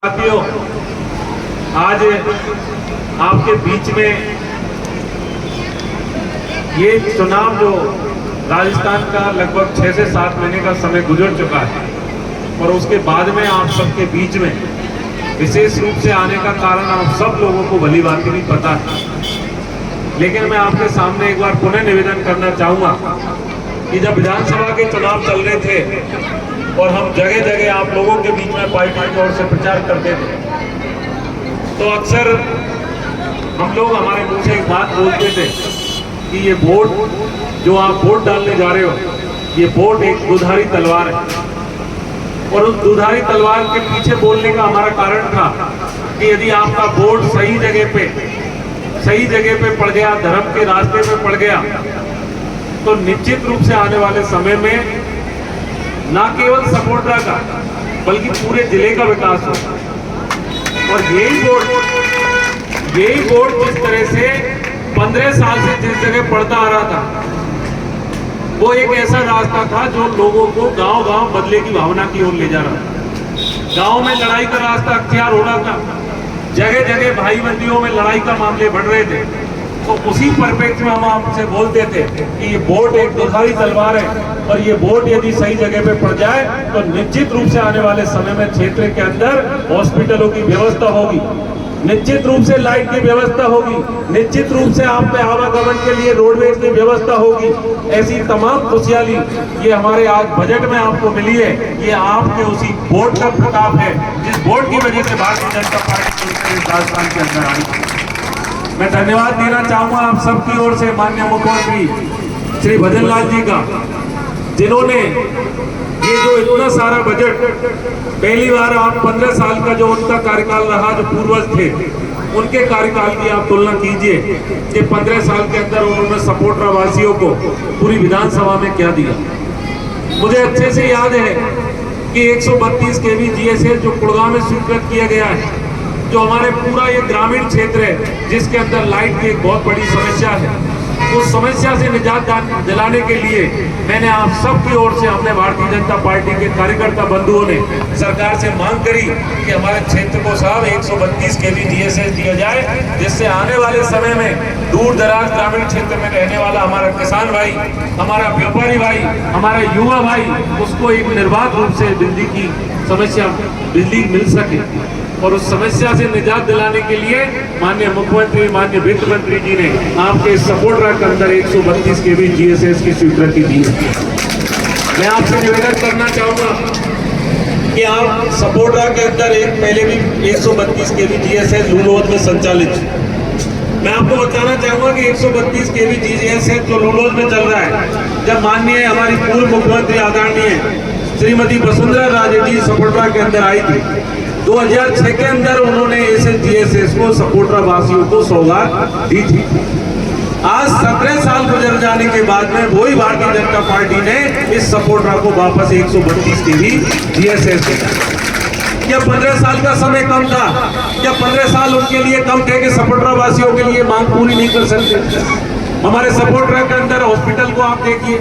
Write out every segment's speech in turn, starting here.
साथियों, आज आपके बीच में ये चुनाव जो राजस्थान का लगभग 6 से 7 महीने का समय गुजर चुका है और उसके बाद में आप सबके बीच में विशेष रूप से आने का कारण आप सब लोगों को भली भांति भी पता है। लेकिन मैं आपके सामने एक बार पुनः निवेदन करना चाहूँगा कि जब विधानसभा के चुनाव चल रहे थे और हम जगह जगह आप लोगों के बीच में पार्टी की ओर से प्रचार करते थे, तो अक्सर हम लोग हमारे मुंह से एक बात बोलते थे कि ये वोट जो आप वोट डालने जा रहे हो, ये वोट एक दुधारी तलवार है। और उस दुधारी तलवार के पीछे बोलने का हमारा कारण था कि यदि आपका वोट सही जगह पे पड़ गया, धर्म के रास्ते पे पड़ गया, तो निश्चित रूप से आने वाले समय में न केवल सपोर्टरा का बल्कि पूरे जिले का विकास हो। और यही वोट जिस तरह से 15 साल से जिस जगह पड़ता आ रहा था, वो एक ऐसा रास्ता था जो लोगों को गांव-गांव बदले की भावना की ओर ले जा रहा था। गांव में लड़ाई का रास्ता अख्तियार हो रहा था, जगह जगह भाई बंदियों में लड़ाई का मामले बढ़ रहे थे। तो उसी परिप्रेक्ष्य में हम आपसे बोलते थे कि ये वोट एक दुधारी तलवार है और ये वोट यदि सही जगह पे पड़ जाए तो निश्चित रूप से आने वाले समय में क्षेत्र के अंदर हॉस्पिटलों की व्यवस्था होगी, निश्चित रूप से लाइट की व्यवस्था होगी, निश्चित रूप से आप पे आवागमन के लिए रोडवेज की व्यवस्था होगी। ऐसी तमाम खुशहाली ये हमारे आज बजट में आपको मिली है, ये आपके उसी वोट का प्रताप है जिस वोट की वजह से भारतीय जनता पार्टी राजस्थान के अंदर आई। मैं धन्यवाद देना चाहूंगा आप सबकी ओर से माननीय मुख्यमंत्री श्री भजनलाल जी का, जिन्होंने ये जो इतना सारा बजट, पहली बार आप 15 साल का जो उनका कार्यकाल रहा, जो पूर्वज थे उनके कार्यकाल की आप तुलना कीजिए कि 15 साल के अंदर उन्होंने सपोर्टरा वासियों को पूरी विधानसभा में क्या दिया। मुझे अच्छे से याद है कि 132 केवी जीएसएस जो गुड़गांव में स्वीकृत किया गया है, जो हमारे पूरा ये ग्रामीण क्षेत्र है जिसके अंदर लाइट की एक बहुत बड़ी समस्या है, उस समस्या से निजात दिलाने के लिए मैंने आप सबकी ओर से, हमने भारतीय जनता पार्टी के कार्यकर्ता बंधुओं ने सरकार से मांग करी कि हमारे क्षेत्र को साहब 132 केवी जीएसएस दिया जाए, जिससे आने वाले समय में दूर दराज ग्रामीण क्षेत्र में रहने वाला हमारा किसान भाई, हमारा व्यापारी भाई, हमारा युवा भाई, उसको एक निर्बाध रूप से बिजली मिल सके। और उस समस्या से निजात दिलाने के लिए माननीय मुख्यमंत्री, माननीय वित्त मंत्री जी ने आपके सपोर्टरा के अंदर 132 केवी जीएसएस की स्वीकृति दी है। मैं आपसे निवेदन करना चाहूंगा कि आप सपोर्टरा के अंदर एक पहले भी 132 केवी जीएसएस लूलोद में संचालित। मैं आपको बताना चाहूंगा कि 132 केवी जीएसएस जो लूलोद में चल रहा है, जब माननीय हमारी पूर्व मुख्यमंत्री आदरणीय श्रीमती वसुंधरा राजे जी सपोर्टरा के अंदर आई थी, 2006 के अंदर उन्होंने इस जीएसएस को सपोर्टरा वासियों को सौगात दी थी। आज 17 साल गुजर जाने के बाद में वही भारतीय जनता पार्टी ने इस सपोर्टरा को वापस 132 केवी जीएसएस दिया। क्या 15 साल का समय कम था? क्या 15 साल उनके लिए कम थे कि सपोर्टरा वासियों के लिए मांग पूरी नहीं कर सकते? हमारे सपोर्टरा के अंदर हॉस्पिटल को आप देखिए,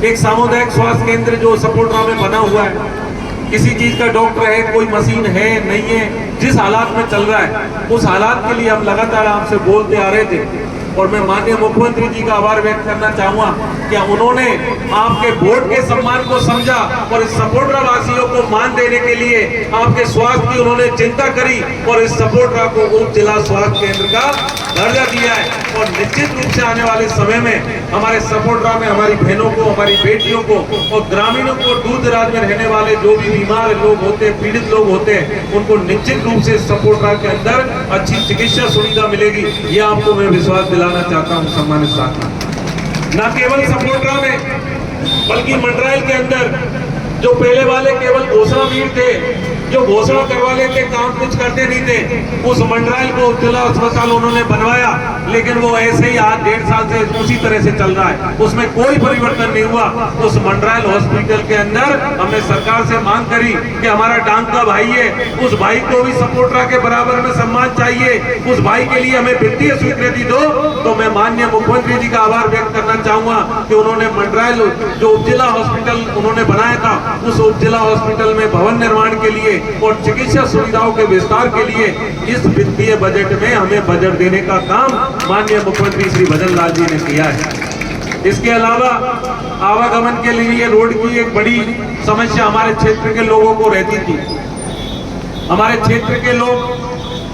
एक सामुदायिक स्वास्थ्य केंद्र जो सपोर्टरा में बना हुआ है, किसी चीज का डॉक्टर है, कोई मशीन है नहीं है, जिस हालात में चल रहा है उस हालात के लिए हम लगातार आपसे बोलते आ रहे थे। और मैं माननीय मुख्यमंत्री जी का आभार व्यक्त करना चाहूंगा कि उन्होंने आपके वोट के सम्मान को समझा और इस सपोर्टरा वासियों को मान देने के लिए आपके स्वास्थ्य की उन्होंने चिंता करी और इस सपोर्टरा को उप जिला स्वास्थ्य केंद्र का दर्जा दिया है। और निश्चित रूप से आने वाले समय में हमारे सपोर्टरा में हमारी बहनों को, हमारी बेटियों को और ग्रामीणों को, दूर दराज में रहने वाले जो भी बीमार लोग होते हैं, पीड़ित लोग होते हैं, उनको निश्चित रूप से सपोर्टरा के अंदर अच्छी चिकित्सा सुविधा मिलेगी। ये आपको मैं विश्वास दिलाना चाहता हूँ सम्मानित साथी। न केवल सपोर्टरा में बल्कि मंडरायल के अंदर जो पहले वाले केवल घोषणावीर थे, जो घोषणा करवा लेते, काम कुछ करते नहीं थे, उस मंडरायल को जिला अस्पताल उन्होंने बनवाया लेकिन वो ऐसे ही आज 1.5 साल से उसी तरह से चल रहा है, उसमें कोई परिवर्तन नहीं हुआ। उस मंडरायल हॉस्पिटल के अंदर हमने सरकार से मांग करी कि हमारा डांग का भाई है, उस भाई को भी सपोर्टरा के बराबर में सम्मान चाहिए, उस भाई के लिए हमें वित्तीय स्वीकृति दो। तो मैं माननीय मुख्यमंत्री जी का आभार व्यक्त करना चाहूंगा कि उन्होंने मंडरायल जो उपजिला हॉस्पिटल उन्होंने बनाया था, उस उपजिला हॉस्पिटल में भवन निर्माण के लिए और चिकित्सा सुविधाओं के विस्तार के लिए इस वित्तीय बजट में हमें बजट देने का काम माननीय मुख्यमंत्री श्री भजन लाल जी ने किया है। इसके अलावा आवागमन के लिए रोड की एक बड़ी समस्या हमारे क्षेत्र के लोगों को रहती थी। हमारे क्षेत्र के लोग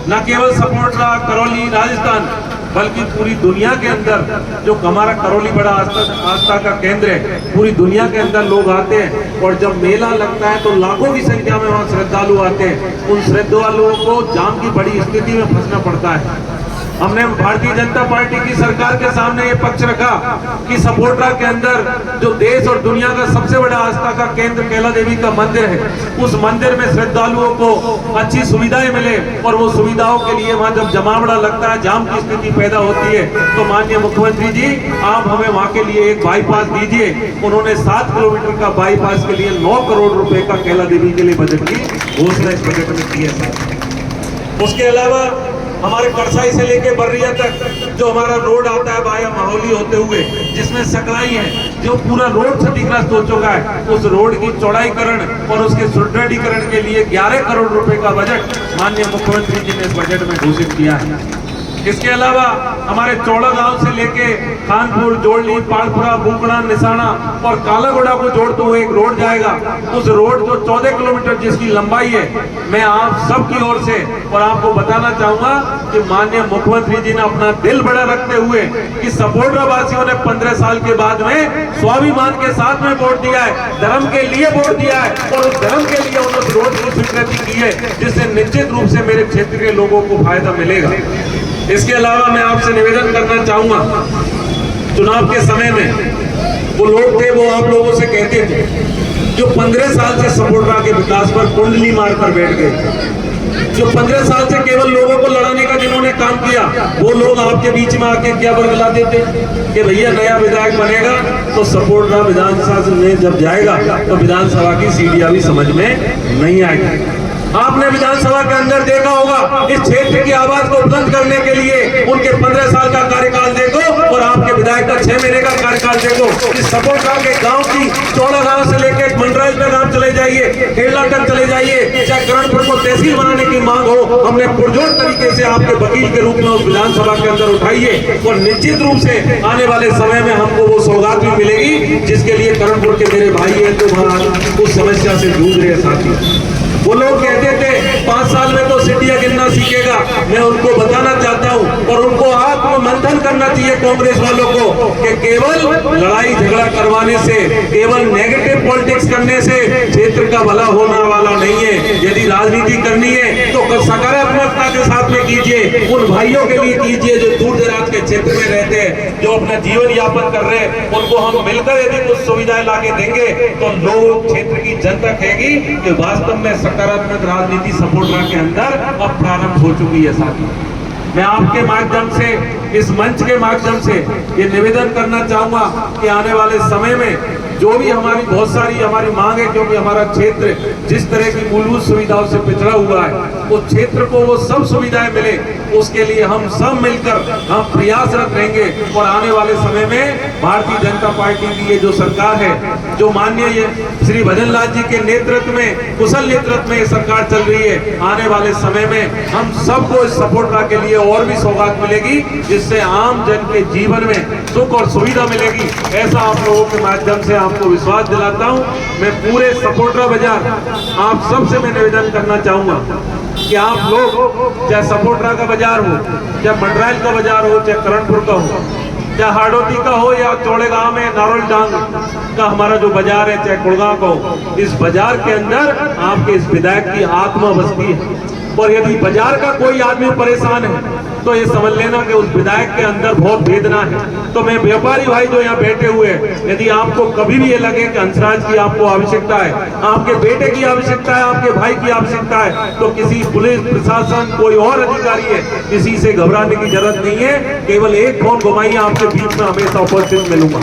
न केवल सपोर्टरा, करौली, राजस्थान, बल्कि पूरी दुनिया के अंदर जो हमारा करौली बड़ा आस्था का केंद्र है, पूरी दुनिया के अंदर लोग आते हैं और जब मेला लगता है तो लाखों की संख्या में वहाँ श्रद्धालु आते हैं। उन श्रद्धालुओं को जाम की बड़ी स्थिति में फंसना पड़ता है। हमने भारतीय जनता पार्टी की सरकार के सामने ये पक्ष रखा कि सपोर्टरा के अंदर जो देश और दुनिया का सबसे बड़ा आस्था का केंद्र कैला देवी का मंदिर है, उस मंदिर में श्रद्धालुओं को अच्छी सुविधाएं मिले और वो सुविधाओं के लिए वहां जब जमावड़ा लगता है, जाम की स्थिति पैदा होती है, तो माननीय मुख्यमंत्री जी आप हमें वहां के लिए एक बाईपास दीजिए। उन्होंने 7 किलोमीटर का बाईपास के लिए 9 करोड़ रुपए का कैला देवी के लिए बजट की घोषणा इस बजट में की है। उसके अलावा हमारे करसाई से लेके बर्रिया तक जो हमारा रोड आता है वाया माहौली होते हुए, जिसमें सकलाई है, जो पूरा रोड क्षतिग्रस्त हो चुका है, उस रोड की चौड़ाईकरण और उसके सुदृढ़ीकरण के लिए 11 करोड़ रुपए का बजट माननीय मुख्यमंत्री जी ने इस बजट में घोषित किया है। इसके अलावा हमारे चौड़ा गांव से लेके खानपुर, जोड़ली, पालपुरा, बुकड़ा, निशाना और कालागोड़ा को जोड़ते हुए एक रोड जाएगा। उस रोड जो 14 किलोमीटर जिसकी लंबाई है, मैं आप सबकी ओर से और आपको बताना चाहूंगा कि माननीय मुख्यमंत्री जी ने अपना दिल बड़ा रखते हुए कि सपोर्टरा वासियों ने 15 साल के बाद में स्वाभिमान के साथ में वोट दिया है, धर्म के लिए वोट दिया है और उस धर्म के लिए उन्होंने उस रोड की स्वीकृति की है, जिससे निश्चित रूप से मेरे क्षेत्र के लोगों को फायदा मिलेगा। इसके अलावा मैं आपसे निवेदन करना चाहूंगा, चुनाव के समय में वो लोग थे, वो आप लोगों से कहते थे जो 15 साल से सपोर्टरा के विकास पर कुंडली मारकर बैठ गए, जो 15 साल से केवल लोगों को लड़ाने का जिन्होंने काम किया, वो लोग आपके बीच में आके क्या बरगलाते थे कि भैया नया विधायक बनेगा तो सपोर्टरा विधानसभा में जब जाएगा तो विधानसभा की सीढ़ियां भी समझ में नहीं आएगी। आपने विधानसभा के अंदर देखा होगा, इस क्षेत्र की आवाज को बुलंद करने के लिए उनके 15 साल का कार्यकाल देखो और आपके विधायक का 6 महीने का कार्यकाल देखो। इस सपोर्टरा के गांव की चौड़ा गांव से लेकर मंडरायल तक आप चले जाइए, केरला तक चले जाइए, चाहे करणपुर को तहसील बनाने की मांग हो, हमने पुरजोर तरीके से आपके वकील के रूप में उस विधानसभा के अंदर उठाइए और निश्चित रूप से आने वाले समय में हमको वो सौगात भी मिलेगी जिसके लिए करणपुर के मेरे भाई है तो वहां उस समस्या से जूझ रहे साथी। वो लोग कहते थे 5 साल में तो सीढ़ियां गिनना सीखेगा। मैं उनको बताना चाहता हूं और उनको आत्ममंथन करना चाहिए कांग्रेस वालों को कि केवल लड़ाई झगड़ा करवाने से, केवल नेगेटिव पॉलिटिक्स करने से क्षेत्र का भला होने वाला नहीं है। यदि राजनीति करनी है तो सकारात्मकता के साथ में कीजिए, उन भाइयों के लिए कीजिए जो दूर दराज के क्षेत्र में रहते हैं, जो अपना जीवन यापन कर रहे हैं, उनको हम मिलकर यदि कुछ सुविधाएं लाके देंगे तो लोग, क्षेत्र की जनता कहेगी कि वास्तव में सकारात्मक राजनीति सपोर्टरा के अंदर अब प्रारंभ हो चुकी है। साथी, मैं आपके माध्यम से, इस मंच के माध्यम से ये निवेदन करना चाहूंगा कि आने वाले समय में जो भी हमारी बहुत सारी हमारी मांग है, क्योंकि हमारा क्षेत्र जिस तरह की मूलभूत सुविधाओं से पिछड़ा हुआ है, उस क्षेत्र को वो सब सुविधाएं मिले, उसके लिए हम सब मिलकर हम प्रयासरत रहेंगे। और आने वाले समय में भारतीय जनता पार्टी की ये जो सरकार है, जो माननीय श्री भजन लाल जी के नेतृत्व में, कुशल नेतृत्व में ये सरकार चल रही है, आने वाले समय में हम सबको इस सपोर्टरा के लिए और भी सौगात मिलेगी, जिससे आम जन के जीवन में सुख और सुविधा मिलेगी। ऐसा आप लोगों के माध्यम से आपको विश्वास दिलाता हूं। मैं पूरे सपोर्टरा बाजार आप सबसे मैं निवेदन करना चाहूंगा कि आप लोग, चाहे सपोर्टरा का बाजार हो, चाहे मंडरायल का बाजार हो, चाहे करणपुर का हो, चाहे हाड़ौती का हो या चौड़ेगांव में नारोल डांग का हमारा जो बाजार है, चाहे गुड़गांव का हो, इस बाजार के अंदर आपके इस विधायक की आत्मा बसती है। और यदि बाजार का कोई आदमी परेशान है तो ये समझ लेना कि उस विधायक के अंदर बहुत वेदना है। तो मैं व्यापारी भाई जो यहाँ बैठे हुए हैं, यदि आपको कभी भी ये लगे कि हंसराज की आपको आवश्यकता है, आपके बेटे की आवश्यकता है, आपके भाई की आवश्यकता है, तो किसी पुलिस प्रशासन कोई और अधिकारी है, किसी से घबराने की जरूरत नहीं है। केवल एक फोन घुमाइए, आपके बीच में हमेशा उपस्थित मिलूंगा।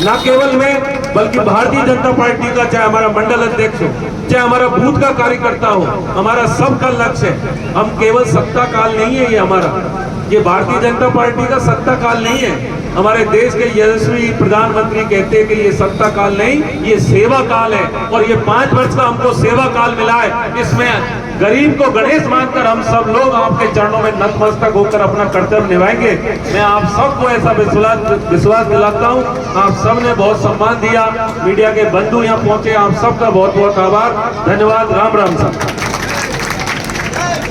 न केवल मैं बल्कि भारतीय जनता पार्टी का चाहे हमारा मंडल अध्यक्ष हो, चाहे हमारा बूथ का कार्यकर्ता हो, हमारा सबका लक्ष्य है। हम केवल सत्ता काल नहीं है ये हमारा, ये भारतीय जनता पार्टी का सत्ता काल नहीं है। हमारे देश के यशस्वी प्रधानमंत्री कहते हैं कि ये सत्ता काल नहीं, ये सेवा काल है। और ये 5 वर्ष का हमको सेवा काल मिला है। इसमें गरीब को गणेश मानकर हम सब लोग आपके चरणों में नतमस्तक होकर अपना कर्तव्य निभाएंगे। मैं आप सबको ऐसा विश्वास दिलाता हूँ। आप सबने बहुत सम्मान दिया, मीडिया के बंधु यहाँ पहुंचे, आप सबका बहुत बहुत आभार, धन्यवाद। राम राम साहब।